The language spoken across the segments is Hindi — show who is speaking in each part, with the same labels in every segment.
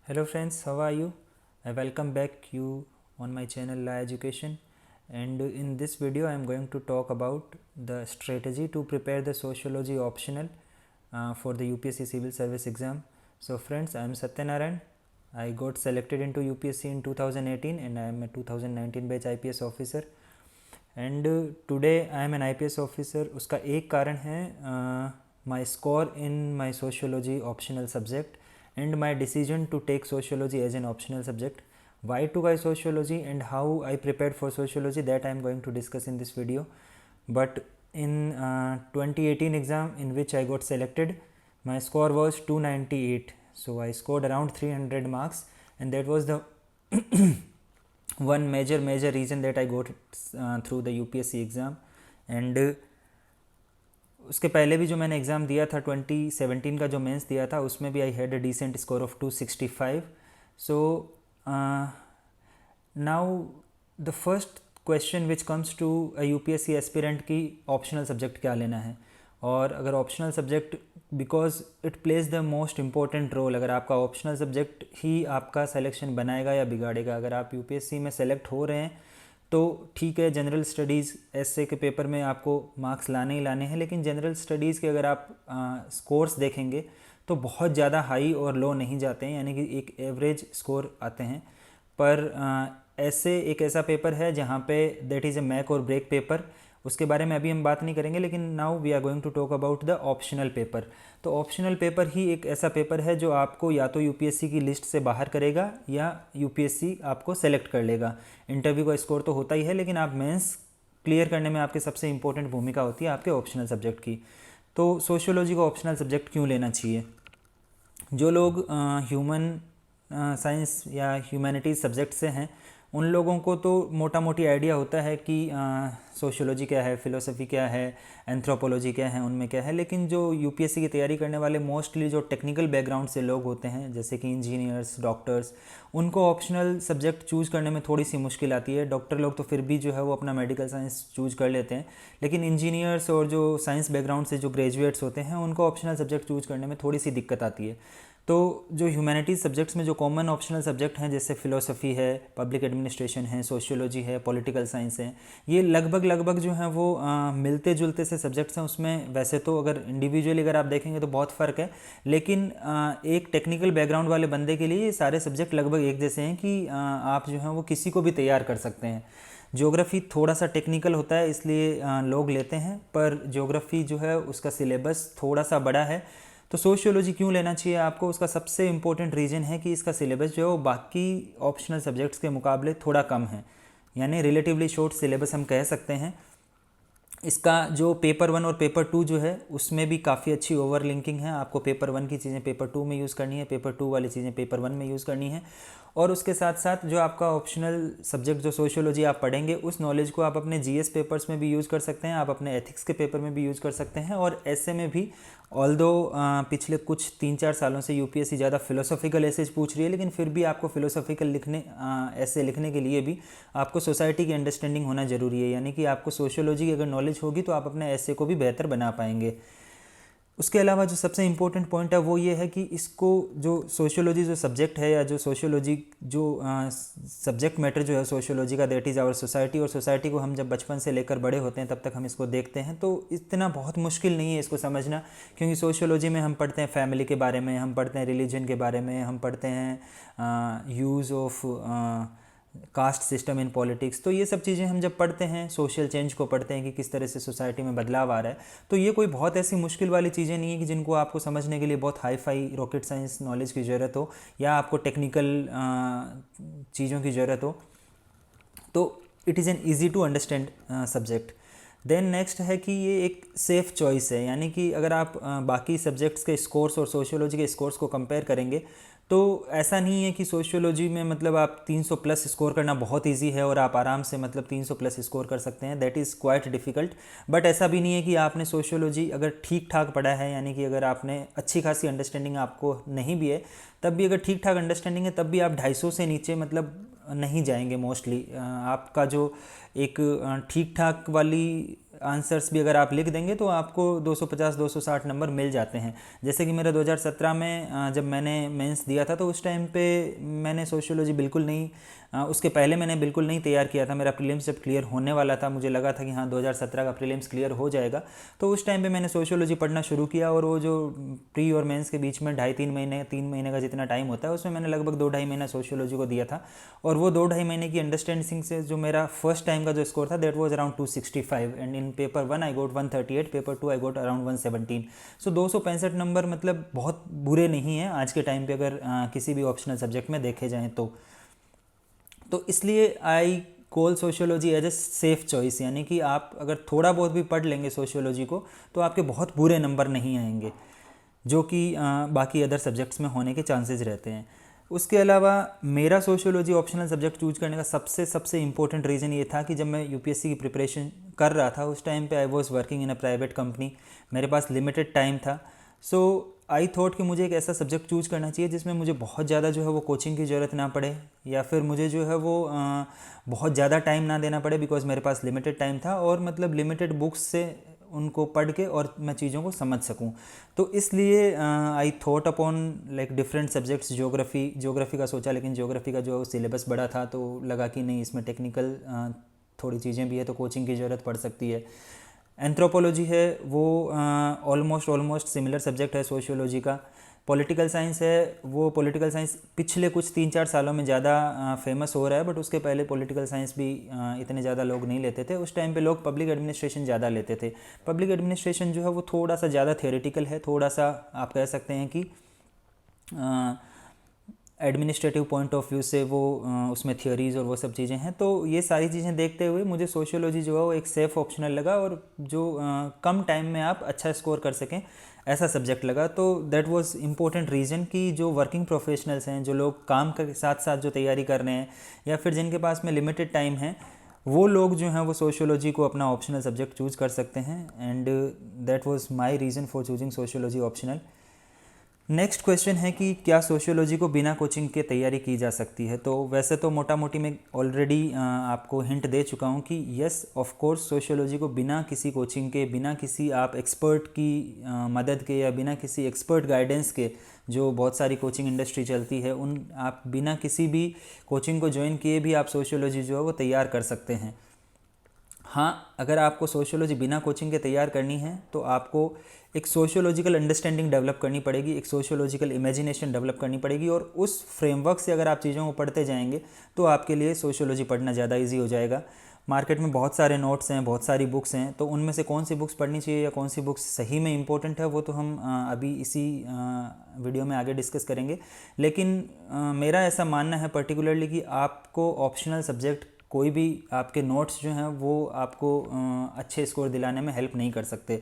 Speaker 1: Hello friends, how are you? I welcome back you on my channel La Education, and in this video I am going to talk about the strategy to prepare the sociology optional for the UPSC civil service exam. So friends, I am Satyanarayan. I got selected into UPSC in 2018 and I am a 2019 batch IPS officer. And today I am an IPS officer. उसका एक कारण है my score in my sociology optional subject and my decision to take sociology as an optional subject. Why to buy sociology and how I prepared for sociology, that I am going to discuss in this video. But in 2018 exam in which I got selected, my score was 298. So I scored around 300 marks and that was the one major reason that I got through the UPSC exam. And उसके पहले भी जो मैंने एग्ज़ाम दिया था 2017 का जो मेंस दिया था उसमें भी I had a decent score of 265. So now the first question which comes to a UPSC aspirant की ऑप्शनल सब्जेक्ट क्या लेना है. और अगर optional subject, because it plays the most important role, अगर आपका ऑप्शनल सब्जेक्ट ही आपका सिलेक्शन बनाएगा या बिगाड़ेगा. अगर आप UPSC में सेलेक्ट हो रहे हैं तो ठीक है, जनरल स्टडीज़ ऐसे के पेपर में आपको मार्क्स लाने ही लाने हैं, लेकिन जनरल स्टडीज़ के अगर आप स्कोर्स देखेंगे तो बहुत ज़्यादा हाई और लो नहीं जाते हैं, यानी कि एक एवरेज स्कोर आते हैं. पर ऐसे एक ऐसा पेपर है जहाँ पे that is a make or break paper. उसके बारे में अभी हम बात नहीं करेंगे, लेकिन now we are going to talk about the optional paper. तो ऑप्शनल पेपर ही एक ऐसा पेपर है जो आपको या तो UPSC की लिस्ट से बाहर करेगा या UPSC आपको सेलेक्ट कर लेगा. इंटरव्यू का स्कोर तो होता ही है, लेकिन आप मेंस क्लियर करने में आपकी सबसे इंपॉर्टेंट भूमिका होती है आपके ऑप्शनल सब्जेक्ट की. तो सोशियोलॉजी को ऑप्शनल सब्जेक्ट क्यों लेना चाहिए? जो लोग ह्यूमन साइंस या ह्यूमैनिटीज़ सब्जेक्ट से हैं उन लोगों को तो मोटा मोटी आइडिया होता है कि सोशियोलॉजी क्या है, फ़िलोसफी क्या है, एंथ्रोपोलॉजी क्या है, उनमें क्या है. लेकिन जो UPSC की तैयारी करने वाले मोस्टली जो टेक्निकल बैकग्राउंड से लोग होते हैं, जैसे कि इंजीनियर्स, डॉक्टर्स, उनको ऑप्शनल सब्जेक्ट चूज़ करने में थोड़ी सी मुश्किल आती है. डॉक्टर लोग तो फिर भी जो है वो अपना मेडिकल साइंस चूज़ कर लेते हैं, लेकिन इंजीनियर्स और जो साइंस बैकग्राउंड से जो ग्रेजुएट्स होते हैं उनको ऑप्शनल सब्जेक्ट चूज़ करने में थोड़ी सी दिक्कत आती है. तो जो ह्यूमैनिटीज़ सब्जेक्ट्स में जो कॉमन ऑप्शनल सब्जेक्ट हैं, जैसे फ़िलोसफी है, पब्लिक एडमिनिस्ट्रेशन है, सोशियोलॉजी है, पॉलिटिकल साइंस है, ये लगभग जो हैं वो मिलते जुलते से सब्जेक्ट्स हैं. उसमें वैसे तो अगर इंडिविजुअली अगर आप देखेंगे तो बहुत फ़र्क है, लेकिन एक टेक्निकल बैकग्राउंड वाले बंदे के लिए ये सारे सब्जेक्ट लगभग एक जैसे हैं कि आप जो हैं वो किसी को भी तैयार कर सकते हैं. ज्योग्राफी थोड़ा सा टेक्निकल होता है, इसलिए लोग लेते हैं, पर ज्योग्राफी जो है उसका सिलेबस थोड़ा सा बड़ा है. तो सोशियोलॉजी क्यों लेना चाहिए आपको? उसका सबसे इम्पोर्टेंट रीज़न है कि इसका सिलेबस जो है वो बाकी ऑप्शनल सब्जेक्ट्स के मुकाबले थोड़ा कम है, यानी रिलेटिवली शॉर्ट सिलेबस हम कह सकते हैं. इसका जो पेपर 1 और पेपर 2 जो है उसमें भी काफ़ी अच्छी ओवरलिंकिंग है. आपको पेपर 1 की चीज़ें पेपर 2 में यूज़ करनी है, पेपर 2 वाली चीज़ें पेपर 1 में यूज़ करनी है. और उसके साथ साथ जो आपका ऑप्शनल सब्जेक्ट जो सोशियोलॉजी आप पढ़ेंगे उस नॉलेज को आप अपने GS पेपर्स में भी यूज़ कर सकते हैं, आप अपने एथिक्स के पेपर में भी यूज़ कर सकते हैं, और ऐसे में भी. ऑल्दो पिछले कुछ 3-4 सालों से UPSC ज़्यादा फ़िलोसॉफिकल एसेज पूछ रही है, लेकिन फिर भी आपको फ़िलोसॉफिकल ऐसे लिखने के लिए भी आपको सोसाइटी की अंडरस्टैंडिंग होना ज़रूरी है. यानी कि आपको सोशियोलॉजी की अगर नॉलेज होगी तो आप अपने ऐसे को भी बेहतर बना पाएंगे. उसके अलावा जो सबसे इम्पोर्टेंट पॉइंट है वो ये है कि इसको जो सोशियोलॉजी जो सब्जेक्ट है या जो सोशियोलॉजी जो सब्जेक्ट मैटर जो है सोशियोलॉजी का, दैट इज़ आवर सोसाइटी. और सोसाइटी को हम जब बचपन से लेकर बड़े होते हैं तब तक हम इसको देखते हैं, तो इतना बहुत मुश्किल नहीं है इसको समझना, क्योंकि सोशियोलॉजी में हम पढ़ते हैं फैमिली के बारे में, हम पढ़ते हैं रिलीजन के बारे में, हम पढ़ते हैं use of caste system in politics. तो ये सब चीज़ें हम जब पढ़ते हैं, सोशल चेंज को पढ़ते हैं कि किस तरह से सोसाइटी में बदलाव आ रहा है, तो ये कोई बहुत ऐसी मुश्किल वाली चीज़ें नहीं है कि जिनको आपको समझने के लिए बहुत hi fi rocket science knowledge की ज़रूरत हो या आपको टेक्निकल चीज़ों की ज़रूरत हो. तो it is an easy to understand subject. Then next है कि ये एक सेफ़ चॉइस है, यानी कि अगर आप बाकी सब्जेक्ट्स के स्कोर्स और सोशियोलॉजी के स्कोर्स को कंपेयर करेंगे तो ऐसा नहीं है कि सोशियोलॉजी में मतलब आप 300 प्लस स्कोर करना बहुत इजी है और आप आराम से मतलब 300 प्लस स्कोर कर सकते हैं. That is quite difficult. But ऐसा भी नहीं है कि आपने सोशियोलॉजी अगर ठीक ठाक पढ़ा है, यानी कि अगर आपने अच्छी खासी अंडरस्टैंडिंग आपको नहीं भी है, तब भी अगर ठीक ठाक अंडरस्टैंडिंग है तब भी आप 250 से नीचे मतलब नहीं जाएंगे मोस्टली. आपका जो एक ठीक ठाक वाली आंसर्स भी अगर आप लिख देंगे तो आपको 250-260 नंबर मिल जाते हैं। जैसे कि मेरा 2017 में जब मैंने मेंस दिया था तो उस टाइम पे मैंने सोशियोलॉजी बिल्कुल नहीं, उसके पहले मैंने बिल्कुल नहीं तैयार किया था। मेरा प्रीलिम्स जब क्लियर होने वाला था, मुझे लगा था कि हाँ 2017 का प्रीलिम्स क्लियर हो जाएगा, तो उस टाइम पे मैंने सोशियोलॉजी पढ़ना शुरू किया। और वो जो प्री और मेंस के बीच में 2.5-3 महीने 3 महीने का जितना टाइम होता है, उसमें मैंने लगभग 2-2.5 महीना सोशियोलॉजी को दिया था। और वो 2-2.5 महीने की अंडरस्टैंडिंग से जो मेरा फर्स्ट टाइम का जो स्कोर था that was around 265, and in paper 1 I got 138, paper 2 I got around 117। So 265 number मतलब बहुत बुरे नहीं हैं आज के टाइम पे अगर किसी भी ऑप्शनल सब्जेक्ट में देखे जाएँ तो इसलिए I call sociology as a safe choice, यानी कि आप अगर थोड़ा बहुत भी पढ़ लेंगे सोशियोलॉजी को तो आपके बहुत बुरे नंबर नहीं आएंगे, जो कि बाकी अदर सब्जेक्ट्स में होने के चांसेस रहते हैं। उसके अलावा मेरा सोशियोलॉजी ऑप्शनल सब्जेक्ट चूज करने का सबसे इम्पोर्टेंट रीज़न ये था कि जब मैं यूपीएससी की प्रिपरेशन कर रहा था उस टाइम पे I was working in a private company, मेरे पास लिमिटेड टाइम था। सो आई थॉट कि मुझे एक ऐसा सब्जेक्ट चूज करना चाहिए जिसमें मुझे बहुत ज़्यादा जो है वो कोचिंग की ज़रूरत ना पड़े, या फिर मुझे जो है वो बहुत ज़्यादा टाइम ना देना पड़े, बिकॉज मेरे पास लिमिटेड टाइम था और मतलब लिमिटेड बुक्स से उनको पढ़ के और मैं चीज़ों को समझ सकूं। तो इसलिए I thought upon like different subjects. Geography का सोचा, लेकिन ज्योग्राफी का जो सिलेबस बड़ा था तो लगा कि नहीं, इसमें टेक्निकल थोड़ी चीज़ें भी है तो कोचिंग की ज़रूरत पड़ सकती है। एंथ्रोपोलॉजी है वो ऑलमोस्ट सिमिलर सब्जेक्ट है सोशियोलॉजी का। पॉलिटिकल साइंस है वो, पॉलिटिकल साइंस पिछले कुछ 3-4 सालों में ज़्यादा फेमस हो रहा है, बट उसके पहले पॉलिटिकल साइंस भी इतने ज़्यादा लोग नहीं लेते थे। उस टाइम पे लोग पब्लिक एडमिनिस्ट्रेशन ज़्यादा लेते थे। पब्लिक एडमिनिस्ट्रेशन जो है वो थोड़ा सा ज़्यादा थियोरेटिकल है, थोड़ा सा आप कह सकते हैं कि एडमिनिस्ट्रेटिव पॉइंट ऑफ व्यू से वो उसमें थियोरीज़ और वो सब चीज़ें हैं। तो ये सारी चीज़ें देखते हुए मुझे सोशियोलॉजी जो है वो एक सेफ़ ऑप्शनल लगा, और जो कम टाइम में आप अच्छा स्कोर कर सकें ऐसा सब्जेक्ट लगा। तो दैट वाज इम्पोर्टेंट रीज़न कि जो वर्किंग प्रोफेशनल्स हैं, जो लोग काम के साथ साथ जो तैयारी कर रहे हैं, या फिर जिनके पास में लिमिटेड टाइम है, वो लोग जो हैं वो सोशियोलॉजी को अपना ऑप्शनल सब्जेक्ट चूज़ कर सकते हैं। And that was my reason for choosing sociology optional. Next question है कि क्या सोशियोलॉजी को बिना कोचिंग के तैयारी की जा सकती है। तो वैसे तो मोटा मोटी मैं ऑलरेडी आपको हिंट दे चुका हूँ कि यस ऑफ कोर्स सोशियोलॉजी को बिना किसी कोचिंग के, बिना किसी आप एक्सपर्ट की मदद के, या बिना किसी एक्सपर्ट गाइडेंस के, जो बहुत सारी कोचिंग इंडस्ट्री चलती है, उन आप बिना किसी भी कोचिंग को ज्वाइन किए भी आप सोशियोलॉजी जो है वो तैयार कर सकते हैं। हाँ, अगर आपको सोशियोलॉजी बिना कोचिंग के तैयार करनी है तो आपको एक सोशियोलॉजिकल अंडरस्टैंडिंग डेवलप करनी पड़ेगी, एक सोशियोलॉजिकल इमेजिनेशन डेवलप करनी पड़ेगी, और उस फ्रेमवर्क से अगर आप चीज़ों को पढ़ते जाएंगे तो आपके लिए सोशियोलॉजी पढ़ना ज़्यादा इजी हो जाएगा। मार्केट में बहुत सारे नोट्स हैं, बहुत सारी बुक्स हैं, तो उनमें से कौन सी बुक्स पढ़नी चाहिए या कौन सी बुक्स सही में इंपॉर्टेंट है वो तो हम अभी इसी वीडियो में आगे डिस्कस करेंगे। लेकिन मेरा ऐसा मानना है पर्टिकुलरली कि आपको ऑप्शनल सब्जेक्ट कोई भी आपके नोट्स जो हैं वो आपको अच्छे स्कोर दिलाने में हेल्प नहीं कर सकते।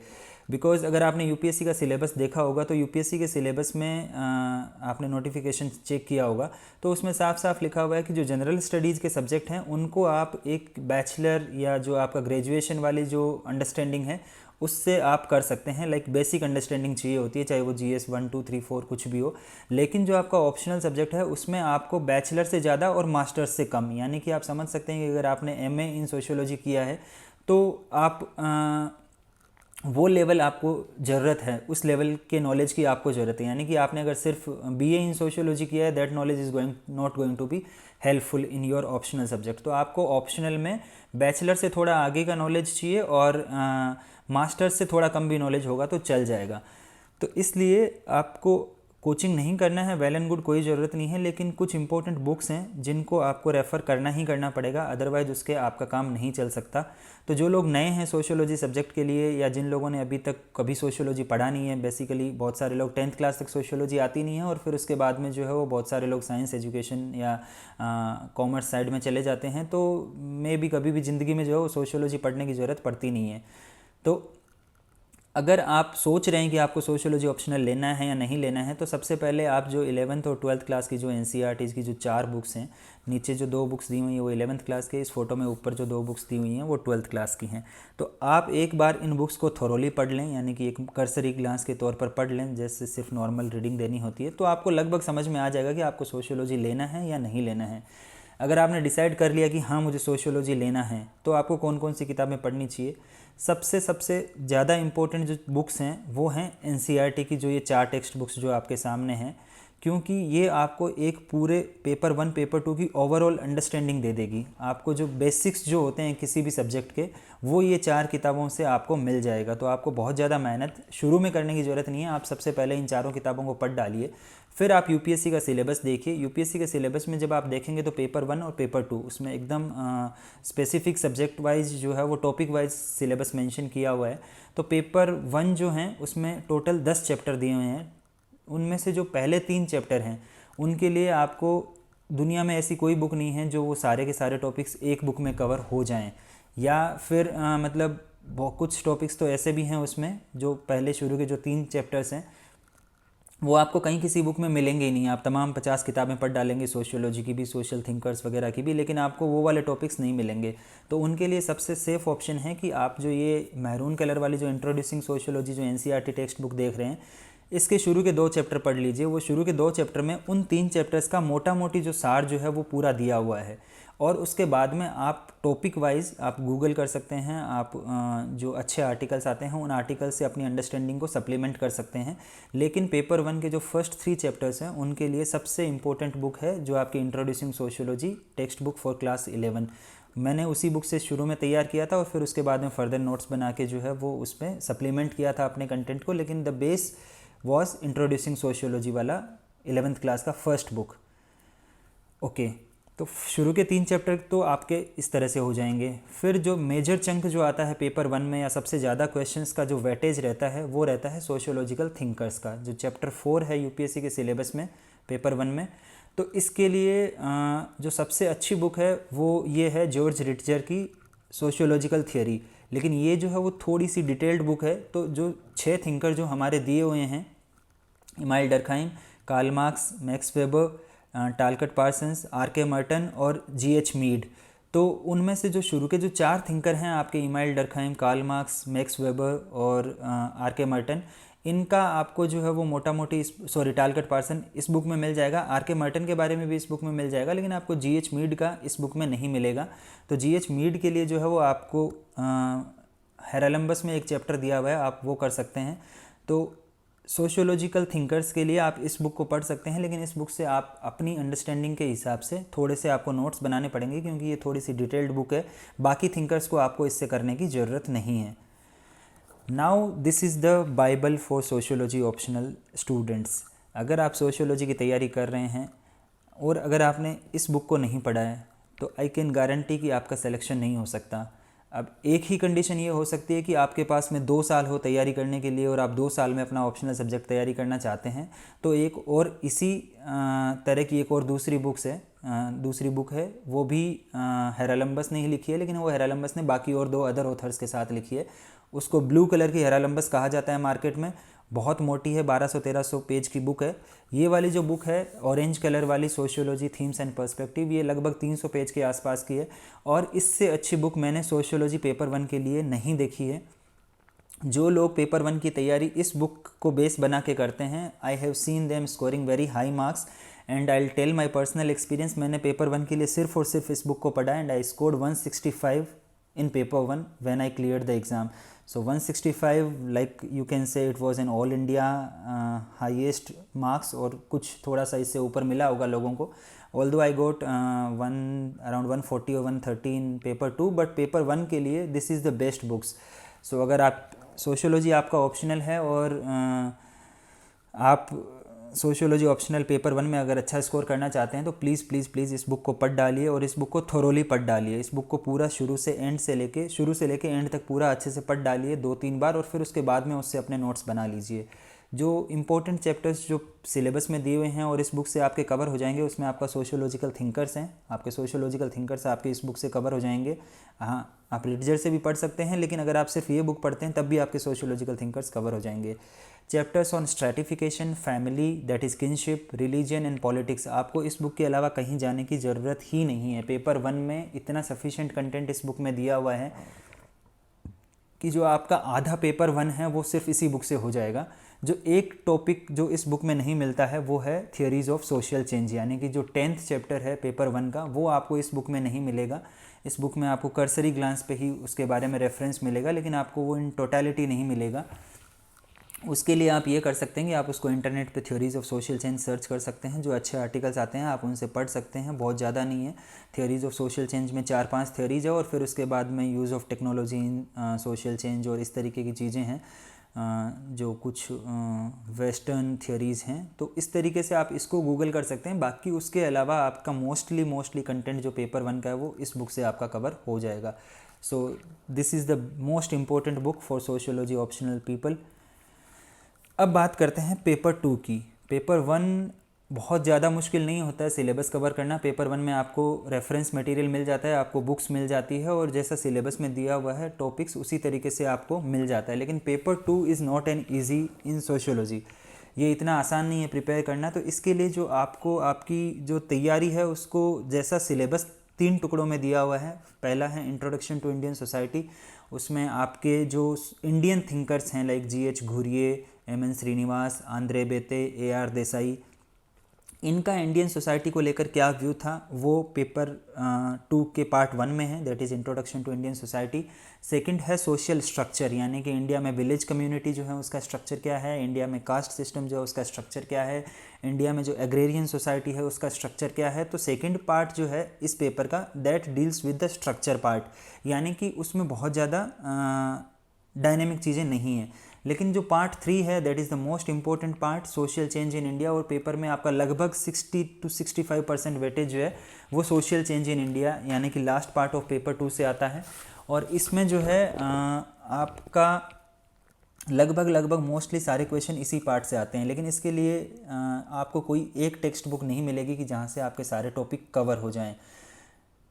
Speaker 1: बिकॉज़ अगर आपने यूपीएससी का सिलेबस देखा होगा तो यूपीएससी के सिलेबस में आपने नोटिफिकेशन चेक किया होगा तो उसमें साफ साफ लिखा हुआ है कि जो जनरल स्टडीज़ के सब्जेक्ट हैं उनको आप एक बैचलर या जो आपका ग्रेजुएशन वाली जो अंडरस्टैंडिंग है उससे आप कर सकते हैं। लाइक बेसिक अंडरस्टैंडिंग चाहिए होती है, चाहे वो GS 1 2 3 4 कुछ भी हो। लेकिन जो आपका ऑप्शनल सब्जेक्ट है उसमें आपको बैचलर से ज़्यादा और मास्टर्स से कम, यानी कि आप समझ सकते हैं कि अगर आपने MA इन सोशियोलॉजी किया है तो आप वो लेवल आपको ज़रूरत है, उस लेवल के नॉलेज की आपको ज़रूरत है। यानी कि आपने अगर सिर्फ BA इन सोशियोलॉजी किया है, that knowledge is not going to be helpful in your optional subject. तो आपको ऑप्शनल में बैचलर से थोड़ा आगे का नॉलेज चाहिए और मास्टर्स से थोड़ा कम भी नॉलेज होगा तो चल जाएगा। तो इसलिए आपको कोचिंग नहीं करना है, वेल एंड गुड, कोई ज़रूरत नहीं है, लेकिन कुछ इंपॉर्टेंट बुक्स हैं जिनको आपको रेफ़र करना ही करना पड़ेगा, अदरवाइज़ उसके आपका काम नहीं चल सकता। तो जो लोग नए हैं सोशियोलॉजी सब्जेक्ट के लिए, या जिन लोगों ने अभी तक कभी सोशियोलॉजी पढ़ा नहीं है, बेसिकली बहुत सारे लोग 10th क्लास तक सोशियोलॉजी आती नहीं है और फिर उसके बाद में जो है वो बहुत सारे लोग साइंस एजुकेशन या कॉमर्स साइड में चले जाते हैं, तो मे भी कभी भी ज़िंदगी में जो है वो सोशियोलॉजी पढ़ने की ज़रूरत पड़ती नहीं है। तो अगर आप सोच रहे हैं कि आपको सोशियोलॉजी ऑप्शनल लेना है या नहीं लेना है, तो सबसे पहले आप जो 11th और 12th क्लास की जो NCERTs की जो 4 बुक्स हैं, नीचे जो 2 बुक्स दी हुई हैं वो 11th क्लास के, इस फोटो में ऊपर जो 2 बुक्स दी हुई हैं वो 12th क्लास की हैं। तो आप एक बार इन बुक्स को थोरोली पढ़ लें, यानी कि एक कर्सरी ग्लांस के तौर पर पढ़ लें, जैसे सिर्फ नॉर्मल रीडिंग देनी होती है, तो आपको लगभग समझ में आ जाएगा कि आपको सोशियोलॉजी लेना है या नहीं लेना है। अगर आपने डिसाइड कर लिया कि हाँ मुझे सोशियोलॉजी लेना है, तो आपको कौन कौन सी किताबें पढ़नी चाहिए। सबसे ज़्यादा इम्पोर्टेंट जो बुक्स हैं वो हैं एनसीईआरटी की जो ये 4 टेक्स्ट बुक्स जो आपके सामने हैं, क्योंकि ये आपको एक पूरे पेपर 1 पेपर 2 की ओवरऑल अंडरस्टैंडिंग दे देगी। आपको जो बेसिक्स जो होते हैं किसी भी सब्जेक्ट के, वो ये 4 किताबों से आपको मिल जाएगा। तो आपको बहुत ज़्यादा मेहनत शुरू में करने की ज़रूरत नहीं है। आप सबसे पहले इन 4 किताबों को पढ़ डालिए, फिर आप यूपीएससी का सिलेबस देखिए। यूपीएससी के सिलेबस में जब आप देखेंगे तो पेपर 1 और पेपर 2 उसमें एकदम स्पेसिफिक सब्जेक्ट वाइज जो है वो टॉपिक वाइज सिलेबस मेंशन किया हुआ है। तो पेपर 1 जो हैं उसमें टोटल 10 चैप्टर दिए हुए हैं। उनमें से जो पहले 3 चैप्टर हैं उनके लिए आपको दुनिया में ऐसी कोई बुक नहीं है जो वो सारे के सारे टॉपिक्स एक बुक में कवर हो जाएं, या फिर मतलब बहुत कुछ टॉपिक्स तो ऐसे भी हैं उसमें जो पहले शुरू के जो 3 चैप्टर्स हैं वो आपको कहीं किसी बुक में मिलेंगे ही नहीं। आप तमाम 50 किताबें पढ़ डालेंगे सोशियोलॉजी की भी, सोशल थिंकर्स वगैरह की भी, लेकिन आपको वो वाले टॉपिक्स नहीं मिलेंगे। तो उनके लिए सबसे सेफ़ ऑप्शन है कि आप जो ये मैरून कलर वाली जो इंट्रोड्यूसिंग सोशियोलॉजी जो एनसीईआरटी टेक्स्ट बुक देख रहे हैं, इसके शुरू के 2 चैप्टर पढ़ लीजिए। वो शुरू के 2 चैप्टर में उन 3 चैप्टर्स का मोटा मोटी जो सार जो है वो पूरा दिया हुआ है। और उसके बाद में आप टॉपिक वाइज आप गूगल कर सकते हैं, आप जो अच्छे आर्टिकल्स आते हैं उन आर्टिकल से अपनी अंडरस्टैंडिंग को सप्लीमेंट कर सकते हैं। लेकिन पेपर 1 के जो फर्स्ट 3 चैप्टर्स हैं उनके लिए सबसे इम्पोर्टेंट बुक है जो आपकी introducing sociology text book for class 11। मैंने उसी बुक से शुरू में तैयार किया था और फिर उसके बाद में फर्दर नोट्स बना के जो है वो उसमें सप्लीमेंट किया था अपने कंटेंट को, लेकिन the base was introducing sociology वाला 11th क्लास का फर्स्ट बुक। ओके, तो शुरू के 3 चैप्टर तो आपके इस तरह से हो जाएंगे। फिर जो मेजर चंक जो आता है पेपर 1 में, या सबसे ज़्यादा क्वेश्चंस का जो वेटेज रहता है वो रहता है सोशियोलॉजिकल थिंकर्स का, जो चैप्टर 4 है यूपीएससी के सिलेबस में पेपर 1 में। तो इसके लिए जो सबसे अच्छी बुक है वो ये है जॉर्ज रिटजर की सोशियोलॉजिकल थियरी। लेकिन ये जो है वो थोड़ी सी डिटेल्ड बुक है। तो जो 6 थिंकर जो हमारे दिए हुए हैं, Emile Durkheim, Karl Marx, Max Weber, Talcott Parsons, R K. Merton और जी.एच. मीड, तो उनमें से जो शुरू के जो 4 थिंकर हैं आपके Emile Durkheim, Karl Marx, Max Weber और आर.के. मर्टन, इनका आपको जो है वो मोटा मोटी टालकट पार्सन इस बुक में मिल जाएगा। आर.के. मर्टन के बारे में भी इस बुक में मिल जाएगा, लेकिन आपको जी.एच. मीड का इस बुक में नहीं मिलेगा। तो जी.एच. मीड के लिए जो है वो आपको हेरालम्बस में एक चैप्टर दिया हुआ है, आप वो कर सकते हैं। तो सोशियोलॉजिकल थिंकर्स के लिए आप इस बुक को पढ़ सकते हैं, लेकिन इस बुक से आप अपनी अंडरस्टैंडिंग के हिसाब से थोड़े से आपको नोट्स बनाने पड़ेंगे, क्योंकि ये थोड़ी सी डिटेल्ड बुक है। बाकी थिंकर्स को आपको इससे करने की ज़रूरत नहीं है। Now this is the Bible for sociology optional students. अगर आप सोशियोलॉजी की तैयारी कर रहे हैं और अगर आपने इस बुक को नहीं पढ़ा है तो आई कैन गारंटी कि आपका सिलेक्शन नहीं हो सकता। अब एक ही कंडीशन ये हो सकती है कि आपके पास में 2 साल हो तैयारी करने के लिए और आप 2 साल में अपना ऑप्शनल सब्जेक्ट तैयारी करना चाहते हैं, तो एक और इसी तरह की एक और दूसरी बुक है, वो भी हेरालम्बस ने ही लिखी है, लेकिन वो हेरालम्बस ने बाकी और 2 अदर ऑथर्स के साथ लिखी है। उसको ब्लू कलर की हेरालम्बस कहा जाता है मार्केट में, बहुत मोटी है, 1200-1300 पेज की बुक है। ये वाली जो बुक है ऑरेंज कलर वाली, सोशियोलॉजी थीम्स एंड पर्सपेक्टिव, ये लगभग 300 पेज के आसपास की है। और इससे अच्छी बुक मैंने सोशियोलॉजी पेपर 1 के लिए नहीं देखी है। जो लोग पेपर 1 की तैयारी इस बुक को बेस बना के करते हैं, I have seen them scoring very high marks and I will tell my personal experience. मैंने पेपर 1 के लिए सिर्फ और सिर्फ इस बुक को पढ़ा and I scored 165 in paper 1 when I cleared the exam. So 165, like you can say it was an all India highest marks, और कुछ थोड़ा सा इससे ऊपर मिला होगा लोगों को। Although I got around 140 or 130 in paper 2, but paper 1 के लिए this is the best books. So अगर आप सोशियोलॉजी आपका ऑप्शनल है और आप सोशियोलॉजी ऑप्शनल पेपर 1 में अगर अच्छा स्कोर करना चाहते हैं तो प्लीज़ प्लीज़ प्लीज़ इस बुक को पढ़ डालिए और इस बुक को थोरोली पढ़ डालिए। इस बुक को पूरा शुरू से लेके एंड तक पूरा अच्छे से पढ़ डालिए 2-3 बार, और फिर उसके बाद में उससे अपने नोट्स बना लीजिए। जो इंपॉर्टेंट चैप्टर्स जो सिलेबस में दिए हुए हैं और इस बुक से आपके कवर हो जाएंगे, उसमें आपका सोशियोलॉजिकल थिंकर्स हैं, आपके सोशियोलॉजिकल थिंकर्स आपके इस बुक से कवर हो जाएंगे। हाँ, आप रिटजर से भी पढ़ सकते हैं, लेकिन अगर आप सिर्फ ये बुक पढ़ते हैं तब भी आपके सोशियोलॉजिकल थिंकर्स कवर हो जाएंगे। Chapters on stratification, family that is kinship, religion and politics, आपको इस बुक के अलावा कहीं जाने की ज़रूरत ही नहीं है। पेपर 1 में इतना सफिशिएंट कंटेंट इस बुक में दिया हुआ है कि जो आपका आधा पेपर 1 है वो सिर्फ इसी बुक से हो जाएगा। जो एक टॉपिक जो इस बुक में नहीं मिलता है वो है थियोरीज ऑफ सोशल चेंज, यानी कि जो 10th चैप्टर है पेपर 1 का, वो आपको इस बुक में नहीं मिलेगा। इस बुक में आपको कर्सरी ग्लांस पे ही उसके बारे में रेफरेंस मिलेगा, लेकिन आपको वो इन टोटलिटी नहीं मिलेगा। उसके लिए आप ये कर सकते हैं कि आप उसको इंटरनेट पे theories of social change search कर सकते हैं, जो अच्छे आर्टिकल्स आते हैं आप उनसे पढ़ सकते हैं, बहुत ज़्यादा नहीं है। थ्योरीज ऑफ सोशल चेंज में 4-5 थ्योरीज है, और फिर उसके बाद में use of technology in social change और इस तरीके की चीज़ें हैं, जो कुछ वेस्टर्न थ्योरीज़ हैं। तो इस तरीके से आप इसको गूगल कर सकते हैं। बाकी उसके अलावा आपका मोस्टली कंटेंट जो पेपर 1 का है वो इस बुक से आपका कवर हो जाएगा। So this is the most important book for sociology optional people. अब बात करते हैं पेपर 2 की। पेपर 1 बहुत ज़्यादा मुश्किल नहीं होता है सिलेबस कवर करना। पेपर 1 में आपको रेफरेंस मटेरियल मिल जाता है, आपको बुक्स मिल जाती है, और जैसा सिलेबस में दिया हुआ है टॉपिक्स उसी तरीके से आपको मिल जाता है। लेकिन paper 2 is not an easy in sociology, ये इतना आसान नहीं है प्रिपेयर करना। तो इसके लिए जो आपको आपकी जो तैयारी है उसको, जैसा सिलेबस 3 टुकड़ों में दिया हुआ है, पहला है इंट्रोडक्शन टू इंडियन सोसाइटी, उसमें आपके जो इंडियन थिंकर्स हैं like G.H. Ghurye, M.N. Srinivas, Andre Beteille, A.R. Desai, इनका इंडियन सोसाइटी को लेकर क्या व्यू था वो पेपर 2 के पार्ट 1 में है, that is introduction to Indian society. Second है सोशल स्ट्रक्चर, यानी कि इंडिया में विलेज कम्युनिटी जो है उसका स्ट्रक्चर क्या है, इंडिया में कास्ट सिस्टम जो है उसका स्ट्रक्चर क्या है, इंडिया में जो एग्रेरियन सोसाइटी है उसका स्ट्रक्चर क्या है। तो सेकंड पार्ट जो है इस पेपर का, that deals with the structure part, यानी कि उसमें बहुत ज़्यादा डायनेमिक चीज़ें नहीं हैं। लेकिन जो पार्ट 3 है that is the most important part, social change in India, और पेपर में आपका लगभग 60 to 65% वेटेज जो है वो सोशल चेंज इन इंडिया यानी कि लास्ट पार्ट ऑफ पेपर 2 से आता है। और इसमें जो है आपका लगभग मोस्टली सारे क्वेश्चन इसी पार्ट से आते हैं। लेकिन इसके लिए आपको कोई एक टेक्स्ट बुक नहीं मिलेगी कि जहाँ से आपके सारे टॉपिक कवर हो जाएं।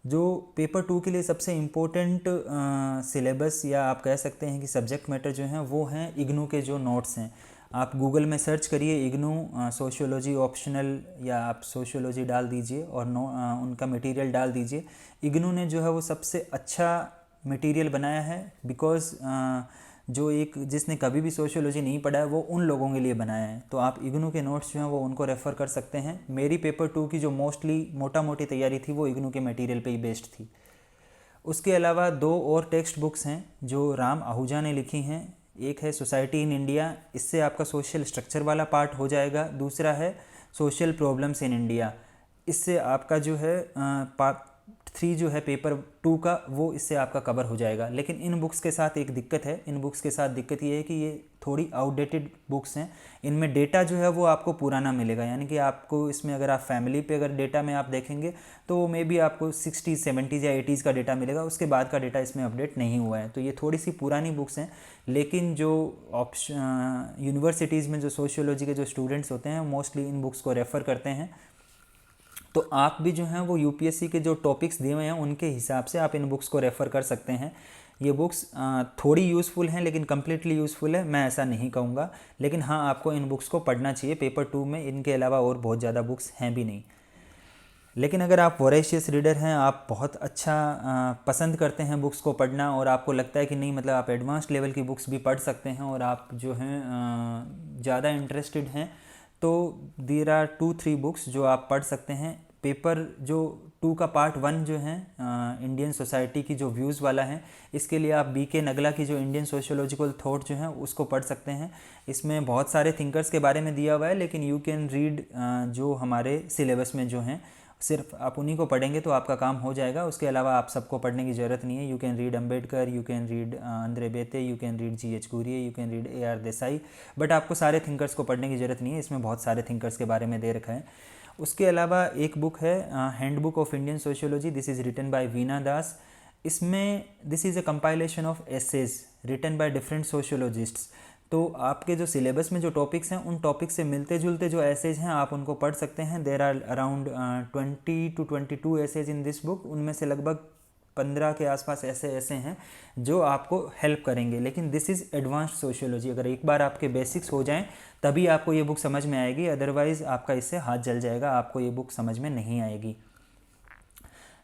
Speaker 1: जो पेपर 2 के लिए सबसे इम्पोर्टेंट सिलेबस या आप कह सकते हैं कि सब्जेक्ट मैटर जो हैं वो हैं इग्नू के जो नोट्स हैं। आप गूगल में सर्च करिए इग्नू सोशियोलॉजी ऑप्शनल, या आप सोशियोलॉजी डाल दीजिए और उनका मटेरियल डाल दीजिए। इग्नू ने जो है वो सबसे अच्छा मटेरियल बनाया है, बिकॉज़ जो एक जिसने कभी भी सोशियोलॉजी नहीं पढ़ा है वो उन लोगों के लिए बनाया है। तो आप इग्नू के नोट्स जो हैं वो उनको रेफ़र कर सकते हैं। मेरी पेपर 2 की जो मोस्टली मोटी तैयारी थी वो इग्नू के मटेरियल पे ही बेस्ड थी। उसके अलावा 2 और टेक्स्ट बुक्स हैं जो राम आहूजा ने लिखी हैं। एक है सोसाइटी इन इंडिया, इससे आपका सोशल स्ट्रक्चर वाला पार्ट हो जाएगा। दूसरा है सोशल प्रॉब्लम्स इन इंडिया, इससे आपका जो है पार्ट 3 जो है पेपर 2 का वो इससे आपका कवर हो जाएगा। लेकिन इन बुक्स के साथ एक दिक्कत है, इन बुक्स के साथ दिक्कत ये है कि ये थोड़ी आउटडेटेड बुक्स हैं। इनमें डेटा जो है वो आपको पुराना मिलेगा, यानी कि आपको इसमें अगर आप फैमिली पे अगर डेटा में आप देखेंगे तो वो मे बी आपको 60s 70s या 80s का डेटा मिलेगा, उसके बाद का डेटा इसमें अपडेट नहीं हुआ है। तो ये थोड़ी सी पुरानी बुक्स हैं। लेकिन जो यूनिवर्सिटीज़ में जो सोशियोलॉजी के जो स्टूडेंट्स होते हैं मोस्टली इन बुक्स को रेफ़र करते हैं। तो आप भी जो हैं वो यूपीएससी के जो टॉपिक्स दिए हुए हैं उनके हिसाब से आप इन बुक्स को रेफ़र कर सकते हैं। ये बुक्स थोड़ी यूज़फुल हैं लेकिन कम्प्लीटली यूज़फुल है मैं ऐसा नहीं कहूँगा। लेकिन हाँ, आपको इन बुक्स को पढ़ना चाहिए पेपर 2 में, इनके अलावा और बहुत ज़्यादा बुक्स हैं भी नहीं। लेकिन अगर आप वोरेशियस रीडर हैं, आप बहुत अच्छा पसंद करते हैं बुक्स को पढ़ना, और आपको लगता है कि नहीं मतलब आप एडवांस्ड लेवल की बुक्स भी पढ़ सकते हैं और आप जो हैं ज़्यादा इंटरेस्टेड हैं, तो देयर आर 2-3 बुक्स जो आप पढ़ सकते हैं। पेपर जो 2 का पार्ट 1 जो है इंडियन सोसाइटी की जो व्यूज़ वाला है, इसके लिए आप BK नगला की जो इंडियन सोशियोलॉजिकल थॉट जो है उसको पढ़ सकते हैं। इसमें बहुत सारे थिंकर्स के बारे में दिया हुआ है, लेकिन यू कैन रीड जो हमारे सिलेबस में जो हैं सिर्फ आप उन्हीं को पढ़ेंगे तो आपका काम हो जाएगा। उसके अलावा आप सबको पढ़ने की ज़रूरत नहीं है। You can read Ambedkar, you can read Andre बेते, you can read G.H. Ghurye, you can read A.R. Desai, but आपको सारे थिंकर्स को पढ़ने की ज़रूरत नहीं है। इसमें बहुत सारे थिंकर्स के बारे में दे रखा है। उसके अलावा एक बुक है handbook of Indian sociology, this is written by Veena Das. इसमें this is a compilation of essays written by different sociologists. तो आपके जो सिलेबस में जो टॉपिक्स हैं उन टॉपिक्स से मिलते जुलते जो एसेज हैं आप उनको पढ़ सकते हैं। There are around 20 to 22 essays in this book. उनमें से लगभग 15 के आसपास ऐसे हैं जो आपको हेल्प करेंगे। लेकिन दिस इज़ एडवांस्ड सोशियोलॉजी, अगर एक बार आपके बेसिक्स हो जाएं तभी आपको ये बुक समझ में आएगी, अदरवाइज़ आपका इससे हाथ जल जाएगा, आपको ये बुक समझ में नहीं आएगी।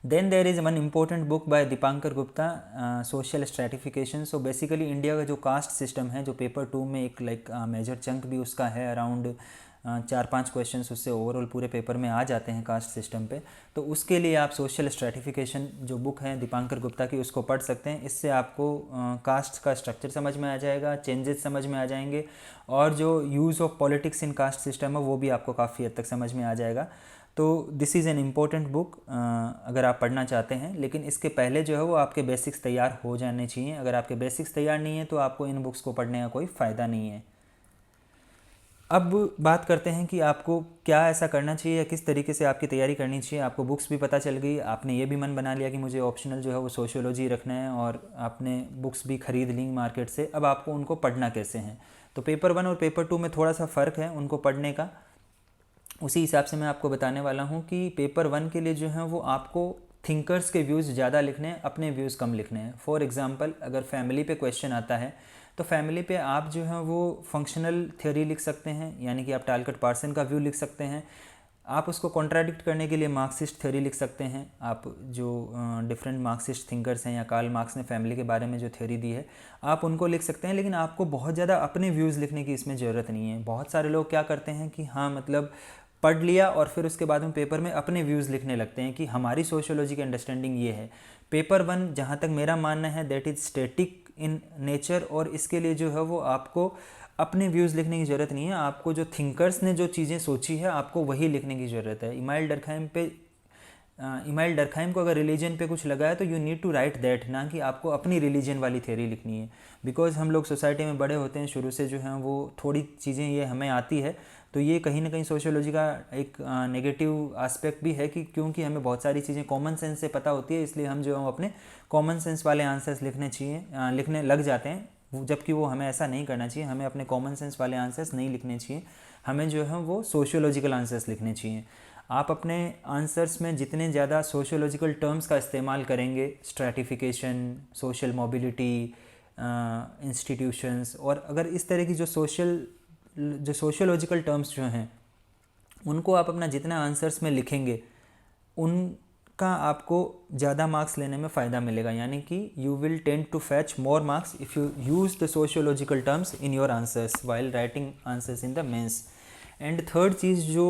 Speaker 1: Then there is one important book by Dipankar Gupta, social stratification. So basically India का जो कास्ट सिस्टम है, जो पेपर 2 में एक लाइक मेजर चंक भी उसका है, अराउंड 4-5 क्वेश्चंस उससे ओवरऑल पूरे पेपर में आ जाते हैं कास्ट सिस्टम पे। तो उसके लिए आप सोशल स्ट्रेटिफिकेशन जो बुक है दीपांकर गुप्ता की, उसको पढ़ सकते हैं। इससे आपको कास्ट का स्ट्रक्चर समझ में आ जाएगा, चेंजेस समझ में आ जाएंगे, और जो use of politics in caste system है वो भी आपको काफ़ी हद तक समझ में आ जाएगा। तो this is an important book अगर आप पढ़ना चाहते हैं। लेकिन इसके पहले जो है वो आपके बेसिक्स तैयार हो जाने चाहिए। अगर आपके बेसिक्स तैयार नहीं है तो आपको इन बुक्स को पढ़ने का कोई फ़ायदा नहीं है। अब बात करते हैं कि आपको क्या ऐसा करना चाहिए या किस तरीके से आपकी तैयारी करनी चाहिए। आपको बुक्स भी पता चल गई, आपने ये भी मन बना लिया कि मुझे ऑप्शनल जो है वो सोशियोलॉजी रखना है, और आपने बुक्स भी खरीद ली मार्केट से। अब आपको उनको पढ़ना कैसे हैं। तो पेपर 1 और पेपर 2 में थोड़ा सा फ़र्क है उनको पढ़ने का। उसी हिसाब से मैं आपको बताने वाला हूँ कि पेपर 1 के लिए जो है वो आपको थिंकर्स के व्यूज़ ज़्यादा लिखने हैं, अपने व्यूज़ कम लिखने हैं। फॉर एग्ज़ाम्पल, अगर फैमिली पे क्वेश्चन आता है तो फैमिली पे आप जो है वो फंक्शनल थ्योरी लिख सकते हैं, यानी कि आप टालकट पार्सन का व्यू लिख सकते हैं। आप उसको कॉन्ट्राडिक्ट करने के लिए मार्क्सिस्ट थ्योरी लिख सकते हैं। आप जो डिफरेंट मार्क्सिस्ट थिंकर्स हैं या कार्ल मार्क्स ने फैमिली के बारे में जो थ्योरी दी है, आप उनको लिख सकते हैं। लेकिन आपको बहुत ज़्यादा अपने व्यूज़ लिखने की इसमें ज़रूरत नहीं है। बहुत सारे लोग क्या करते हैं कि हाँ मतलब पढ़ लिया और फिर उसके बाद में पेपर में अपने व्यूज़ लिखने लगते हैं कि हमारी सोशियोलॉजी की अंडरस्टैंडिंग ये है। पेपर 1 जहाँ तक मेरा मानना है that is static in nature, और इसके लिए जो है वो आपको अपने व्यूज़ लिखने की ज़रूरत नहीं है। आपको जो थिंकर्स ने जो चीज़ें सोची है आपको वही लिखने की ज़रूरत है। इमाइल डरखाइम को अगर रिलीजन पे कुछ लगा है तो you need to write that, ना कि आपको अपनी रिलीजन वाली थ्योरी लिखनी है। बिकॉज हम लोग सोसाइटी में बड़े होते हैं, शुरू से जो है वो थोड़ी चीज़ें ये हमें आती है, तो ये कहीं ना कहीं सोशियोलॉजी का एक नेगेटिव एस्पेक्ट भी है कि क्योंकि हमें बहुत सारी चीज़ें कॉमन सेंस से पता होती है, इसलिए हम जो है अपने कॉमन सेंस वाले आंसर्स लिखने लग जाते हैं, जबकि वो हमें ऐसा नहीं करना चाहिए। हमें अपने कॉमन सेंस वाले आंसर्स नहीं लिखने चाहिए, हमें जो है वो सोशियोलॉजिकल आंसर्स लिखने चाहिए। आप अपने आंसर्स में जितने ज़्यादा सोशियोलॉजिकल टर्म्स का इस्तेमाल करेंगे, स्ट्रैटिफिकेशन, सोशल मोबिलिटी, इंस्टीट्यूशंस, और अगर इस तरह की जो सोशियोलॉजिकल टर्म्स जो हैं उनको आप अपना जितना आंसर्स में लिखेंगे उनका आपको ज़्यादा मार्क्स लेने में फ़ायदा मिलेगा। यानी कि you will tend to fetch more marks if you use the sociological terms in your answers while writing answers in the mains. And third चीज़ जो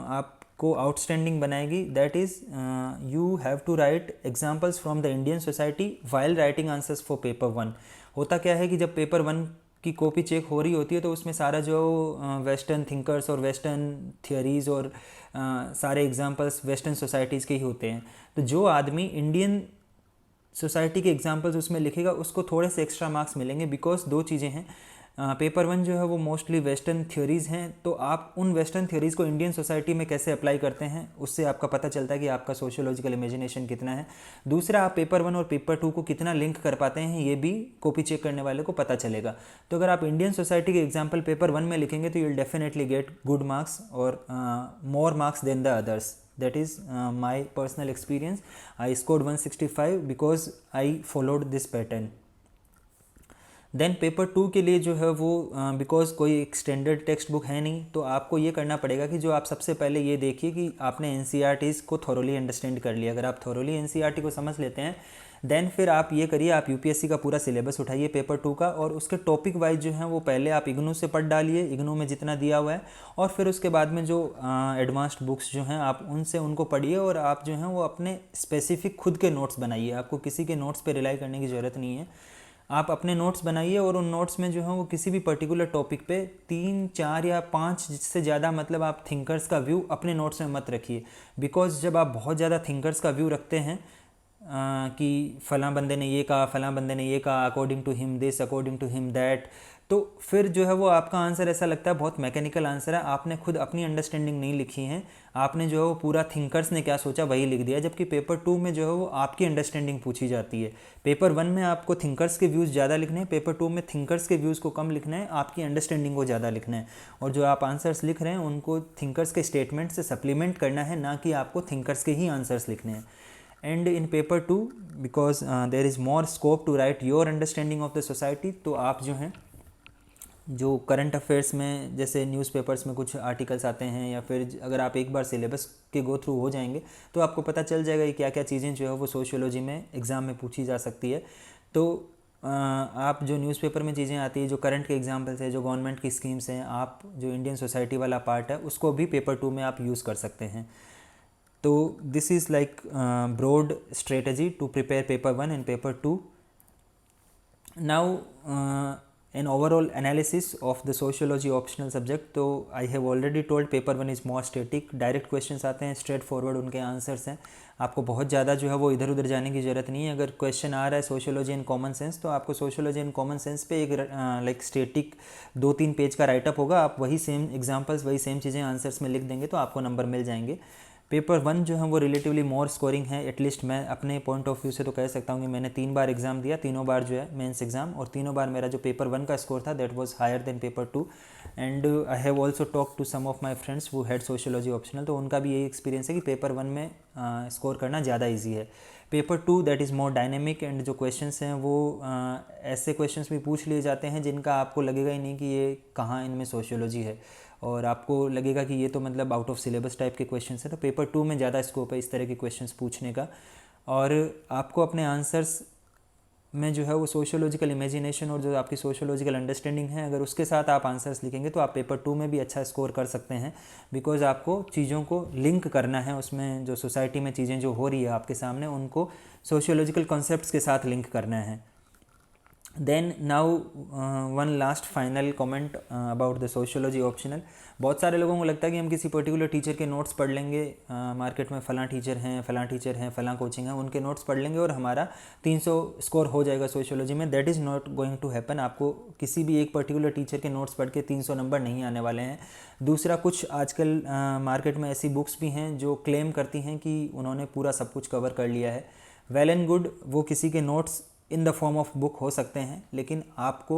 Speaker 1: आपको आउटस्टैंडिंग बनाएगी that is you have to write examples from the Indian society while writing answers for paper 1। होता क्या है कि जब पेपर 1 की कॉपी चेक हो रही होती है तो उसमें सारा जो वेस्टर्न थिंकर्स और वेस्टर्न थियरीज़ और सारे एग्जांपल्स वेस्टर्न सोसाइटीज़ के ही होते हैं। तो जो आदमी इंडियन सोसाइटी के एग्जांपल्स उसमें लिखेगा उसको थोड़े से एक्स्ट्रा मार्क्स मिलेंगे। बिकॉज दो चीज़ें हैं, पेपर 1 जो है वो मोस्टली वेस्टर्न थ्योरीज़ हैं, तो आप उन वेस्टर्न थ्योरीज़ को इंडियन सोसाइटी में कैसे अप्लाई करते हैं उससे आपका पता चलता है कि आपका सोशियोलॉजिकल इमेजिनेशन कितना है। दूसरा, आप पेपर 1 और पेपर 2 को कितना लिंक कर पाते हैं ये भी कॉपी चेक करने वाले को पता चलेगा। तो अगर आप इंडियन सोसाइटी के एग्जाम्पल पेपर 1 में लिखेंगे तो you will definitely get good marks और more marks than the others. That is my personal experience. I scored 165 because I followed this pattern. Then paper 2 के लिए जो है वो बिकॉज कोई एक स्टैंडर्ड टेक्स्ट बुक है नहीं, तो आपको ये करना पड़ेगा कि जो आप सबसे पहले ये देखिए कि आपने NCERTs को थोरोली अंडरस्टैंड कर लिया। अगर आप थोरोली NCERT को समझ लेते हैं देन फिर आप ये करिए, आप UPSC का पूरा सिलेबस उठाइए पेपर 2 का, और उसके टॉपिक वाइज जो है वो पहले आप इग्नू से पढ़ डालिए, इग्नू में जितना दिया हुआ है, और फिर उसके बाद में जो एडवांस्ड बुक्स जो हैं आप उनको पढ़िए, और आप जो हैं वो अपने स्पेसिफिक खुद के नोट्स बनाइए। आपको किसी के नोट्स पे रिलाई करने की ज़रूरत नहीं है, आप अपने नोट्स बनाइए और उन नोट्स में जो है वो किसी भी पर्टिकुलर टॉपिक पे 3, 4 या 5 से ज़्यादा मतलब आप थिंकर्स का व्यू अपने नोट्स में मत रखिए। बिकॉज जब आप बहुत ज़्यादा थिंकर्स का व्यू रखते हैं कि फ़लाँ बंदे ने ये कहा, फ़लाँ बंदे ने ये कहा, according to him this, according to him that, तो फिर जो है वो आपका आंसर ऐसा लगता है बहुत मैकेनिकल आंसर है, आपने खुद अपनी अंडरस्टैंडिंग नहीं लिखी है, आपने जो है वो पूरा थिंकर्स ने क्या सोचा वही लिख दिया। जबकि पेपर 2 में जो है वो आपकी अंडरस्टैंडिंग पूछी जाती है। पेपर 1 में आपको थिंकर्स के व्यूज़ ज़्यादा लिखने हैं, पेपर 2 में थिंकर्स के व्यूज़ को कम लिखना है, आपकी अंडरस्टैंडिंग को ज़्यादा लिखना है, और जो आप आंसर्स लिख रहे हैं उनको थिंकर्स के स्टेटमेंट से सप्लीमेंट करना है, ना कि आपको थिंकर्स के ही आंसर्स लिखने हैं। And in paper 2 because there is more scope to write your understanding of the society, तो आप जो हैं जो करंट अफेयर्स में जैसे न्यूज़पेपर्स में कुछ आर्टिकल्स आते हैं, या फिर अगर आप एक बार सिलेबस के गो थ्रू हो जाएंगे तो आपको पता चल जाएगा कि क्या क्या चीज़ें जो है वो सोशियोलॉजी में एग्ज़ाम में पूछी जा सकती है। तो आप जो न्यूज़पेपर में चीज़ें आती है, जो करंट के एग्जाम्पल्स है, जो गवर्नमेंट की स्कीम्स हैं, आप जो इंडियन सोसाइटी वाला पार्ट है उसको भी पेपर 2 में आप यूज़ कर सकते हैं। तो this is like broad strategy to prepare paper 1 and paper 2. Now, an overall analysis of the sociology optional subject. तो I have already told paper 1 is more static, direct questions आते हैं, स्ट्रेट फॉरवर्ड उनके आंसर्स हैं, आपको बहुत ज़्यादा जो है वो इधर उधर जाने की ज़रूरत नहीं है। अगर क्वेश्चन आ रहा है सोशियोलॉजी एंड कॉमन सेंस, तो आपको सोशियोलॉजी एंड कॉमन सेंस पे एक लाइक स्टेटिक 2-3 पेज का राइटअप होगा, आप वही सेम एग्जाम्पल्स, वही सेम चीज़ें आंसर्स में लिख देंगे तो आपको नंबर मिल जाएंगे। पेपर 1 जो है वो रिलेटिवली मोर स्कोरिंग है, एटलीस्ट मैं अपने पॉइंट ऑफ व्यू से तो कह सकता हूँ कि मैंने 3 बार एग्ज़ाम दिया, तीनों बार जो है मेंस एग्ज़ाम, और तीनों बार मेरा जो पेपर 1 का स्कोर था that was higher then paper 2. And I have also talk to some of my friends who had sociology optional, तो उनका भी यही एक्सपीरियंस है कि पेपर 1 में स्कोर करना ज़्यादा ईजी है। Paper 2 that is more dynamic, and जो क्वेश्चंस हैं वो ऐसे क्वेश्चंस भी पूछ लिए जाते हैं जिनका आपको लगेगा ही नहीं कि ये कहाँ इनमें सोशियोलॉजी है, और आपको लगेगा कि ये तो मतलब आउट ऑफ सिलेबस टाइप के क्वेश्चंस हैं। तो पेपर 2 में ज़्यादा स्कोप है इस तरह के क्वेश्चंस पूछने का, और आपको अपने आंसर्स में जो है वो सोशियोलॉजिकल इमेजिनेशन और जो आपकी सोशियोलॉजिकल अंडरस्टैंडिंग है, अगर उसके साथ आप आंसर्स लिखेंगे तो आप पेपर 2 में भी अच्छा स्कोर कर सकते हैं, बिकॉज आपको चीज़ों को लिंक करना है, उसमें जो सोसाइटी में चीज़ें जो हो रही है आपके सामने उनको सोशियोलॉजिकल कॉन्सेप्ट्स के साथ लिंक करना है। Then now one last final comment about the sociology optional. बहुत सारे लोगों को लगता है कि हम किसी पर्टिकुलर टीचर के नोट्स पढ़ लेंगे, मार्केट में फ़लाँ टीचर हैं, फ़लाँ कोचिंग है, उनके नोट्स पढ़ लेंगे और हमारा 300 स्कोर हो जाएगा सोशियोलॉजी में। That is not going to happen. आपको किसी भी एक पर्टिकुलर टीचर के नोट्स पढ़ के 300 नंबर नहीं आने वाले हैं। दूसरा, कुछ आजकल मार्केट में ऐसी बुक्स भी हैं जो क्लेम करती हैं कि उन्होंने पूरा सब कुछ कवर कर लिया है। वेल एंड गुड, वो किसी के notes in the form of book हो सकते हैं, लेकिन आपको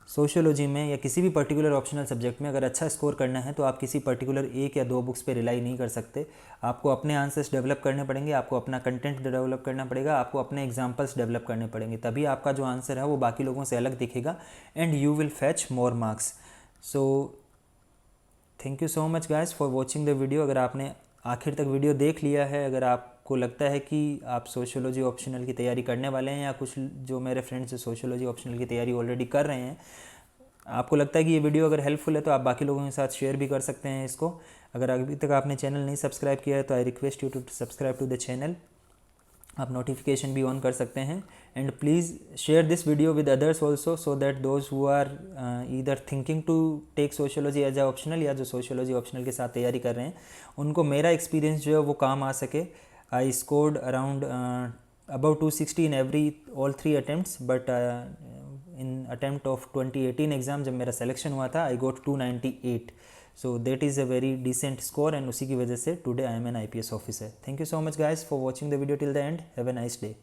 Speaker 1: सोशियोलॉजी में या किसी भी पर्टिकुलर ऑप्शनल सब्जेक्ट में अगर अच्छा स्कोर करना है तो आप किसी पर्टिकुलर 1 या 2 बुक्स पे रिलाई नहीं कर सकते। आपको अपने आंसर्स डेवलप करने पड़ेंगे, आपको अपना कंटेंट डेवलप करना पड़ेगा, आपको अपने एग्जांपल्स डेवलप करने पड़ेंगे, तभी आपका जो आंसर है वो बाकी लोगों से अलग दिखेगा and you will fetch more marks. So thank you so much guys for watching the video. अगर आपने आखिर तक वीडियो देख लिया है, अगर आपको लगता है कि आप सोशियोलॉजी ऑप्शनल की तैयारी करने वाले हैं, या कुछ जो मेरे फ्रेंड्स जो सोशियोलॉजी ऑप्शनल की तैयारी ऑलरेडी कर रहे हैं, आपको लगता है कि ये वीडियो अगर हेल्पफुल है तो आप बाकी लोगों के साथ शेयर भी कर सकते हैं इसको। अगर अभी तक आपने चैनल नहीं सब्सक्राइब किया है तो I request you to subscribe to the channel. आप नोटिफिकेशन भी ऑन कर सकते हैं, and please share this video with others also, so that those who are either thinking to take sociology as a optional, या जो सोशियोलॉजी ऑप्शनल के साथ तैयारी कर रहे हैं, उनको मेरा एक्सपीरियंस जो है वो काम आ सके। I scored around about 260 in all 3 attempts, but in attempt of 2018 exam जब मेरा सिलेक्शन हुआ था, आई गोट 298. So that is a very decent score, and उसी की वजह से today I am an IPS officer. Thank you so much guys for watching the video till the end. Have a nice day.